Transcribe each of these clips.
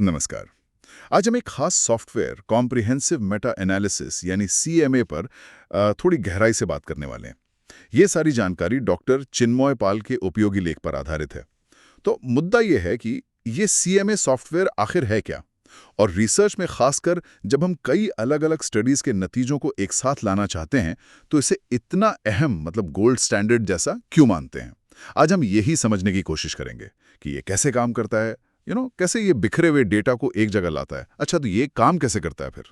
नमस्कार। आज हम एक खास सॉफ्टवेयर कॉम्प्रिहेंसिव मेटा एनालिसिस यानी सीएमए पर थोड़ी गहराई से बात करने वाले हैं। ये सारी जानकारी डॉक्टर चिन्मय पाल के उपयोगी लेख पर आधारित है। तो मुद्दा ये है कि ये सीएमए सॉफ्टवेयर आखिर है क्या, और रिसर्च में खासकर जब हम कई अलग अलग स्टडीज के नतीजों को एक साथ लाना चाहते हैं तो इसे इतना अहम मतलब गोल्ड स्टैंडर्ड जैसा क्यों मानते हैं। आज हम यही समझने की कोशिश करेंगे कि ये कैसे काम करता है, कैसे ये बिखरे हुए डेटा को एक जगह लाता है। अच्छा, तो ये काम कैसे करता है फिर?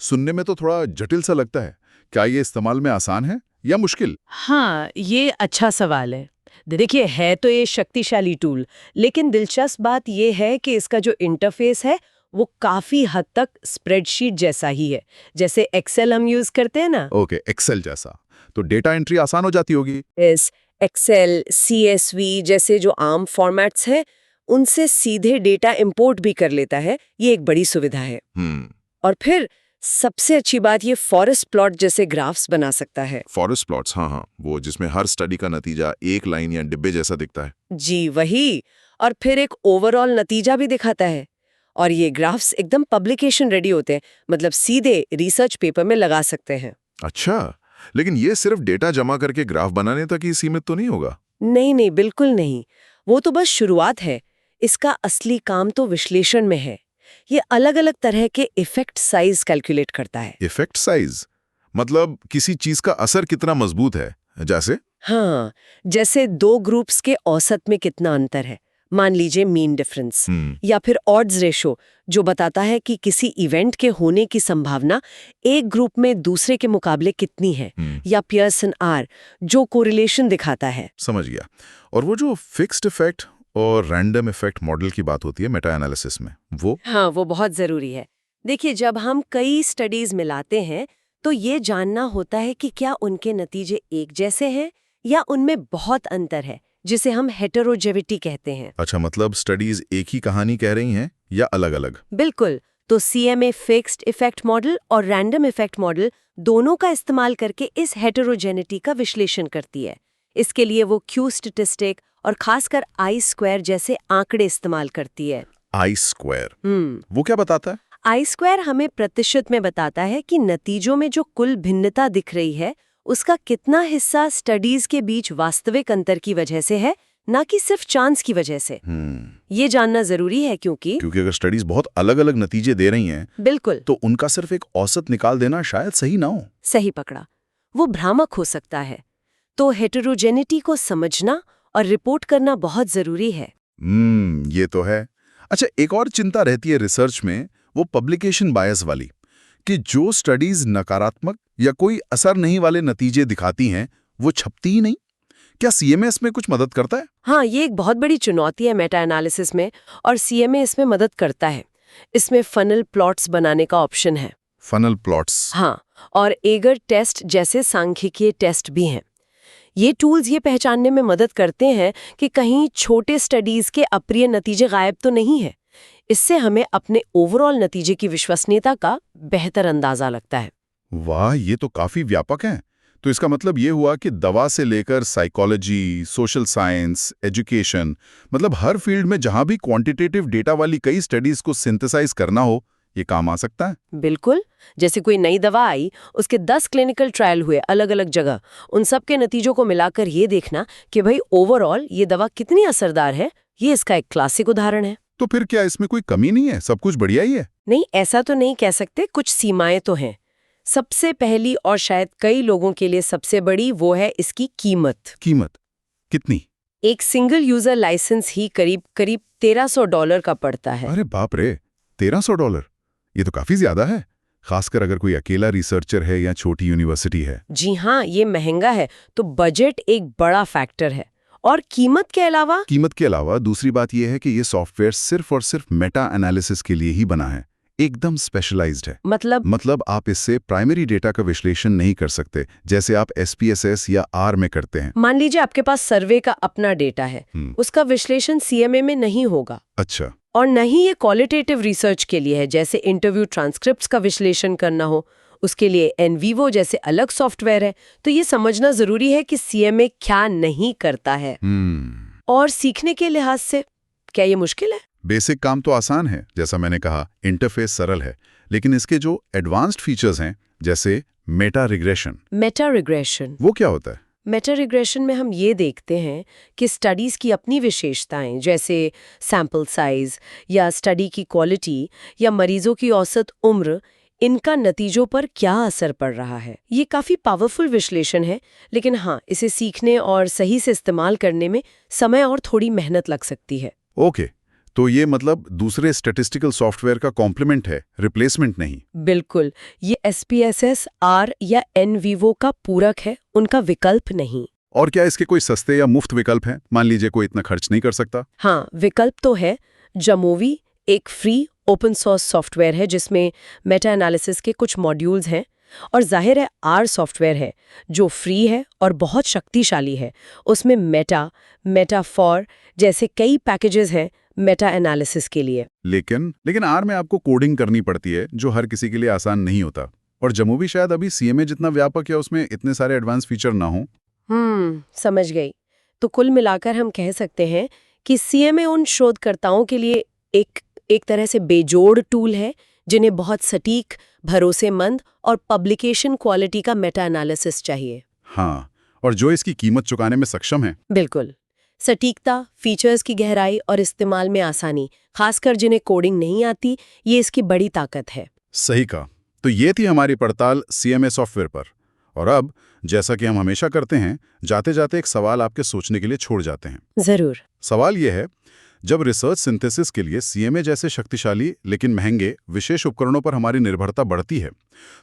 सुनने में तो थोड़ा जटिल सा लगता है। क्या ये इस्तेमाल में आसान है या मुश्किल? हाँ, ये अच्छा सवाल है। देखिए, है तो ये शक्तिशाली टूल, लेकिन दिलचस्प बात ये है कि इसका जो इंटरफेस है वो काफी हद तक स्प्रेडशीट जैसा ही है, जैसे एक्सेल हम यूज करते हैं ना। ओके, एक्सेल जैसा। तो डेटा एंट्री आसान हो जाती होगी। इस एक्सेल, सीएसवी जैसे जो आम फॉर्मेट्स हैं, उनसे सीधे डेटा इंपोर्ट भी कर लेता है। ये एक बड़ी सुविधा है। और फिर सबसे अच्छी बात, ये फॉरेस्ट प्लॉट जैसे ग्राफ्स बना सकता है। फॉरेस्ट प्लॉट्स, हाँ हाँ, वो जिसमें हर स्टडी का नतीजा एक लाइन या डिब्बे जैसा दिखता है। जी वही। और फिर एक ओवरऑल नतीजा भी दिखाता है। और ये ग्राफ्स एकदम पब्लिकेशन रेडी होते हैं, मतलब सीधे रिसर्च पेपर में लगा सकते हैं। अच्छा, लेकिन ये सिर्फ डेटा जमा करके ग्राफ बनाने तक ही सीमित तो नहीं होगा? नहीं नहीं, बिल्कुल नहीं। वो तो बस शुरुआत है। इसका असली काम तो विश्लेषण में है। ये अलग अलग तरह के इफेक्ट साइज कैलकुलेट करता है। इफेक्ट साइज मतलब किसी चीज का असर कितना मजबूत है, जैसे? हाँ, जैसे दो ग्रुप्स के औसत में कितना अंतर है, मान लीजिए मीन डिफरेंस, या फिर ऑड्स रेशो, जो बताता है कि किसी इवेंट के होने की संभावना एक ग्रुप में दूसरे के मुकाबले कितनी है, या पियर्सन आर, जो कोरिलेशन दिखाता है। समझ गया। और वो जो फिक्स्ड इफेक्ट और रैंडम इफेक्ट मॉडल की बात होती है मेटा एनालिसिस में, वो? हाँ, वो बहुत जरूरी है। देखिए, जब हम कई स्टडीज मिलाते हैं तो ये जानना होता है कि क्या उनके नतीजे एक जैसे हैं या उनमें बहुत अंतर है, जिसे हम हेटेरोजेनिटी कहते हैं। अच्छा, मतलब स्टडीज एक ही कहानी कह रही हैं या अलग-अलग? बिल्कुल। तो सीएमए फिक्स्ड इफेक्ट मॉडल और रैंडम इफेक्ट मॉडल दोनों का इस्तेमाल करके इस हेटेरोजेनिटी का विश्लेषण करती है। इसके लिए वो क्यू स्टैटिस्टिक और खासकर आई स्क्वायर जैसे आंकड़े इस्तेमाल करती है। आई स्क्वायर, वो क्या बताता है? आई स्क्वायर हमें प्रतिशत में बताता है कि नतीजों में जो कुल भिन्नता दिख रही है उसका कितना हिस्सा स्टडीज के बीच वास्तविक अंतर की वजह से है, ना कि सिर्फ चांस की वजह से। ये जानना जरूरी है क्योंकि अगर स्टडीज बहुत अलग-अलग नतीजे दे रही हैं, बिल्कुल, तो उनका सिर्फ एक औसत निकाल देना शायद सही ना हो। सही पकड़ा, वो भ्रामक हो सकता है। तो हेटेरोजेनिटी को समझना और रिपोर्ट करना बहुत जरूरी है। ये तो है। अच्छा, एक और चिंता रहती है रिसर्च में, वो पब्लिकेशन बायस वाली, कि जो स्टडीज नकारात्मक या कोई असर नहीं वाले नतीजे दिखाती हैं वो छपती ही नहीं। क्या सीएमएस में कुछ मदद करता है? हाँ, ये एक बहुत बड़ी चुनौती है मेटा एनालिसिस में, और सीएमए इसमें मदद करता है। इसमें फनल प्लॉट्स बनाने का ऑप्शन है। Funnel plots? हाँ, और एगर टेस्ट जैसे सांख्यिकीय टेस्ट भी हैं। ये टूल्स ये पहचानने में मदद करते हैं कि कहीं छोटे स्टडीज के अप्रिय नतीजे गायब तो नहीं है। इससे हमें अपने ओवरऑल नतीजे की विश्वसनीयता का बेहतर अंदाजा लगता है। वाह, ये तो काफी व्यापक है। तो इसका मतलब ये हुआ कि दवा से लेकर साइकोलॉजी, सोशल साइंस, एजुकेशन, मतलब हर फील्ड में जहां भी क्वांटिटेटिव डेटा वाली कई स्टडीज को सिंथेसाइज करना हो, ये काम आ सकता है। बिल्कुल। जैसे कोई नई दवा आई, उसके 10 क्लिनिकल ट्रायल हुए अलग अलग जगह, उन सब के नतीजों को मिलाकर ये देखना कि भाई ओवरऑल ये दवा कितनी असरदार है, ये इसका एक क्लासिक उदाहरण है। तो फिर क्या इसमें कोई कमी नहीं है? सब कुछ बढ़िया ही है? नहीं, ऐसा तो नहीं कह सकते, कुछ सीमाएं तो हैं। सबसे पहली और शायद कई लोगों के लिए सबसे बड़ी, वो है इसकी कीमत। कीमत कितनी? एक सिंगल यूजर लाइसेंस ही करीब करीब $1300 का पड़ता है। अरे बाप रे, $1300? ये तो काफी ज्यादा है, खासकर अगर कोई अकेला रिसर्चर है या छोटी यूनिवर्सिटी है। जी हाँ, ये महंगा है, तो बजट एक बड़ा फैक्टर है। और कीमत के अलावा दूसरी बात यह है कि ये सॉफ्टवेयर सिर्फ और सिर्फ मेटा एनालिसिस के लिए ही बना है, एकदम स्पेशलाइज्ड है। मतलब आप इससे प्राइमरी डेटा का विश्लेषण नहीं कर सकते, जैसे आप एसपीएसएस या आर में करते हैं। मान लीजिए आपके पास सर्वे का अपना डेटा है, उसका विश्लेषण सीएमए में नहीं होगा। अच्छा। और नहीं ये क्वालिटेटिव रिसर्च के लिए है, जैसे इंटरव्यू ट्रांसक्रिप्ट्स का विश्लेषण करना हो, उसके लिए एनवीवो जैसे अलग सॉफ्टवेयर है। तो ये समझना जरूरी है कि सीएमए क्या नहीं करता है। और सीखने के लिहाज से क्या ये मुश्किल है? बेसिक काम तो आसान है, जैसा मैंने कहा, इंटरफेस सरल है, लेकिन इसके जो एडवांस्ड फीचर्स हैं, जैसे मेटा रिग्रेशन, मेटा रिग्रेशन वो क्या होता है? मेटा रिग्रेशन में हम ये देखते हैं कि स्टडीज़ की अपनी विशेषताएं, जैसे सैंपल साइज या स्टडी की क्वालिटी या मरीजों की औसत उम्र, इनका नतीजों पर क्या असर पड़ रहा है। ये काफ़ी पावरफुल विश्लेषण है, लेकिन हाँ, इसे सीखने और सही से इस्तेमाल करने में समय और थोड़ी मेहनत लग सकती है। ओके, तो ये मतलब दूसरे स्टैटिस्टिकल सॉफ्टवेयर का कॉम्प्लीमेंट है, रिप्लेसमेंट नहीं। बिल्कुल, ये SPSS, R या NVivo का पूरक है, उनका विकल्प नहीं। और क्या इसके कोई सस्ते या मुफ्त विकल्प हैं? मान लीजिए कोई इतना खर्च नहीं कर सकता। हाँ, विकल्प तो है। जामोवी एक फ्री ओपन सोर्स सॉफ्टवेयर है जिसमें मेटा एनालिसिस के कुछ मॉड्यूल्स हैं, और जाहिर है R सॉफ्टवेयर है जो फ्री है और बहुत शक्तिशाली है। उसमें मेटाफॉर जैसे कई पैकेजेस हैं मेटा एनालिसिस के लिए। लेकिन आर में आपको कोडिंग करनी पड़ती है, जो हर किसी के लिए आसान नहीं होता। और जमूवी शायद अभी CMA जितना व्यापक या उसमें इतने सारे एडवांस फीचर ना हो। समझ गई। तो कुल मिलाकर हम कह सकते हैं कि CMA उन शोधकर्ताओं के लिए एक तरह से बेजोड़ टूल है जिन्हें बहुत सटीक, भरोसेमंद और पब्लिकेशन क्वालिटी का मेटा एनालिसिस चाहिए। हाँ, और जो इसकी कीमत चुकाने में सक्षम है। बिल्कुल। सटीकता, फीचर्स की गहराई और इस्तेमाल में आसानी, खासकर जिन्हें कोडिंग नहीं आती, ये इसकी बड़ी ताकत है। सही कहा। तो ये थी हमारी पड़ताल CMA सॉफ्टवेयर पर। और अब, जैसा कि हम हमेशा करते हैं, जाते जाते एक सवाल आपके सोचने के लिए छोड़ जाते हैं। जरूर। सवाल ये है, जब रिसर्च सिंथेसिस के लिए CMA जैसे शक्तिशाली लेकिन महंगे विशेष उपकरणों पर हमारी निर्भरता बढ़ती है,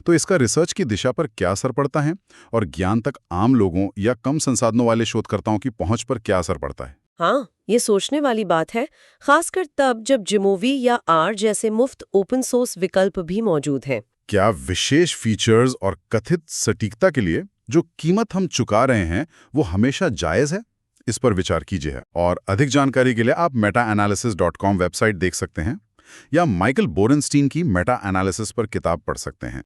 तो इसका रिसर्च की दिशा पर क्या असर पड़ता है, और ज्ञान तक आम लोगों या कम संसाधनों वाले शोधकर्ताओं की पहुंच पर क्या असर पड़ता है? हाँ, ये सोचने वाली बात है, खासकर तब जब जिमोवी या R जैसे मुफ्त ओपन सोर्स विकल्प भी मौजूद हैं। क्या विशेष फीचर्स और कथित सटीकता के लिए जो कीमत हम चुका रहे हैं वो हमेशा जायज़ है? इस पर विचार कीजिए। और अधिक जानकारी के लिए आप metaanalysis.com वेबसाइट देख सकते हैं या माइकल बोरेनस्टीन की मेटा एनालिसिस पर किताब पढ़ सकते हैं।